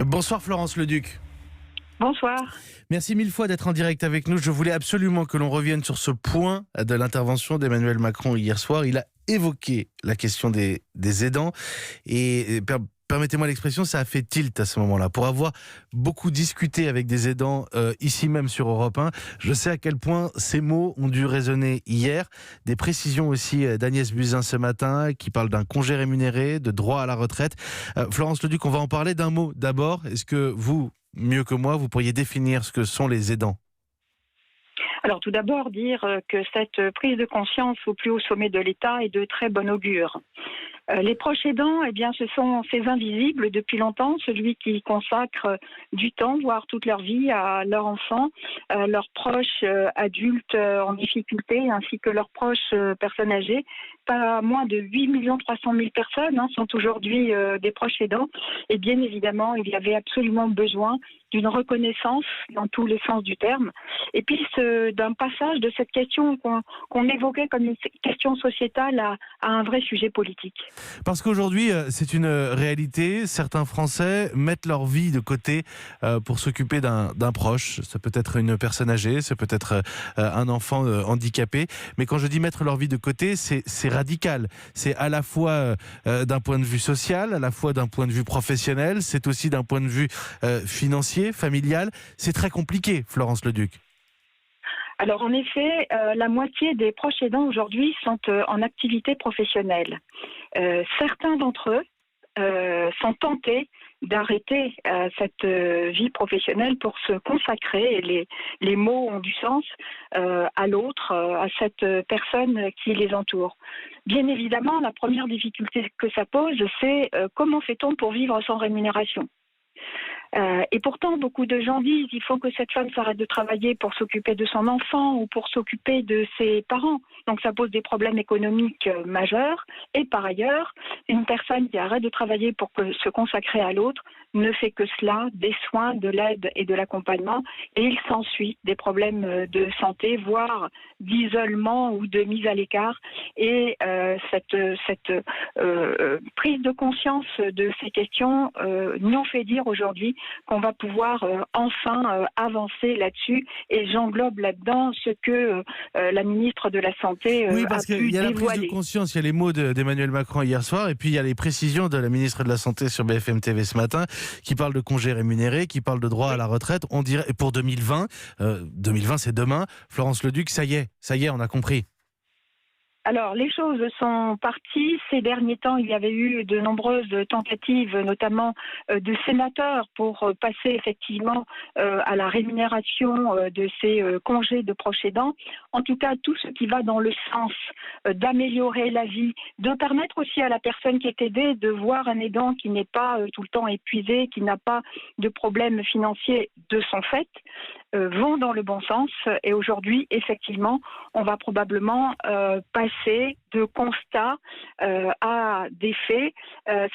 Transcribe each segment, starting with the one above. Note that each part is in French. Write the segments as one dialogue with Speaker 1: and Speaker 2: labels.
Speaker 1: Bonsoir Florence Leduc.
Speaker 2: Bonsoir.
Speaker 1: Merci mille fois d'être en direct avec nous. Je voulais absolument que l'on revienne sur ce point de l'intervention d'Emmanuel Macron hier soir. Il a évoqué la question des aidants et permettez-moi l'expression, ça a fait tilt à ce moment-là. Pour avoir beaucoup discuté avec des aidants ici même sur Europe 1, je sais à quel point ces mots ont dû résonner hier. Des précisions aussi d'Agnès Buzyn ce matin qui parle d'un congé rémunéré, de droit à la retraite. Florence Leduc, on va en parler d'un mot d'abord. Est-ce que vous, mieux que moi, vous pourriez définir ce que sont les aidants ?
Speaker 2: Alors tout d'abord dire que cette prise de conscience au plus haut sommet de l'État est de très bon augure. Les proches aidants, eh bien, ce sont ces invisibles depuis longtemps, celui qui consacre du temps, voire toute leur vie, à leurs enfants, leurs proches adultes en difficulté, ainsi que leurs proches personnes âgées. Pas moins de 8 300 000 personnes sont aujourd'hui des proches aidants. Et bien évidemment, il y avait absolument besoin d'une reconnaissance dans tous les sens du terme. Et puis d'un passage de cette question qu'on évoquait comme une question sociétale à un vrai sujet politique.
Speaker 1: Parce qu'aujourd'hui, c'est une réalité. Certains Français mettent leur vie de côté pour s'occuper d'un proche. Ça peut être une personne âgée, ça peut être un enfant handicapé. Mais quand je dis mettre leur vie de côté, c'est radical. C'est à la fois d'un point de vue social, à la fois d'un point de vue professionnel. C'est aussi d'un point de vue financier, familial. C'est très compliqué, Florence Leduc.
Speaker 2: Alors en effet, la moitié des proches aidants aujourd'hui sont en activité professionnelle. Certains d'entre eux sont tentés d'arrêter cette vie professionnelle pour se consacrer, et les mots ont du sens, à l'autre, à cette personne qui les entoure. Bien évidemment, la première difficulté que ça pose, c'est comment fait-on pour vivre sans rémunération ? Et pourtant, beaucoup de gens disent il faut que cette femme s'arrête de travailler pour s'occuper de son enfant ou pour s'occuper de ses parents. Donc ça pose des problèmes économiques majeurs. Et par ailleurs, une personne qui arrête de travailler pour se consacrer à l'autre ne fait que cela, des soins, de l'aide et de l'accompagnement. Et il s'ensuit des problèmes de santé, voire d'isolement ou de mise à l'écart. Et cette prise de conscience de ces questions nous fait dire aujourd'hui qu'on va pouvoir enfin avancer là-dessus. Et j'englobe là-dedans ce que la ministre de la Santé
Speaker 1: oui, parce qu'il y a la prise de conscience, il y a les mots d'Emmanuel Macron hier soir, et puis il y a les précisions de la ministre de la Santé sur BFM TV ce matin, qui parle de congés rémunérés, qui parle de droit à la retraite. On dirait, pour 2020, 2020 c'est demain, Florence Leduc, ça y est, on a compris.
Speaker 2: Alors, les choses sont parties. Ces derniers temps, il y avait eu de nombreuses tentatives, notamment de sénateurs, pour passer effectivement à la rémunération de ces congés de proches aidants. En tout cas, tout ce qui va dans le sens d'améliorer la vie, de permettre aussi à la personne qui est aidée de voir un aidant qui n'est pas tout le temps épuisé, qui n'a pas de problèmes financiers de son fait, vont dans le bon sens. Et aujourd'hui, effectivement, on va probablement passer de constats à des faits,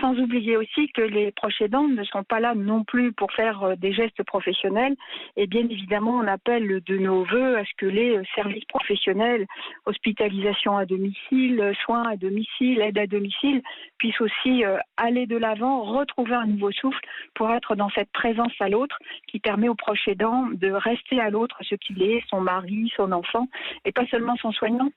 Speaker 2: sans oublier aussi que les proches aidants ne sont pas là non plus pour faire des gestes professionnels. Et bien évidemment, on appelle de nos voeux à ce que les services professionnels, hospitalisation à domicile, soins à domicile, aide à domicile, puissent aussi aller de l'avant, retrouver un nouveau souffle pour être dans cette présence à l'autre qui permet aux proches aidants de rester à l'autre ce qu'il est, son mari, son enfant, et pas seulement son soignant.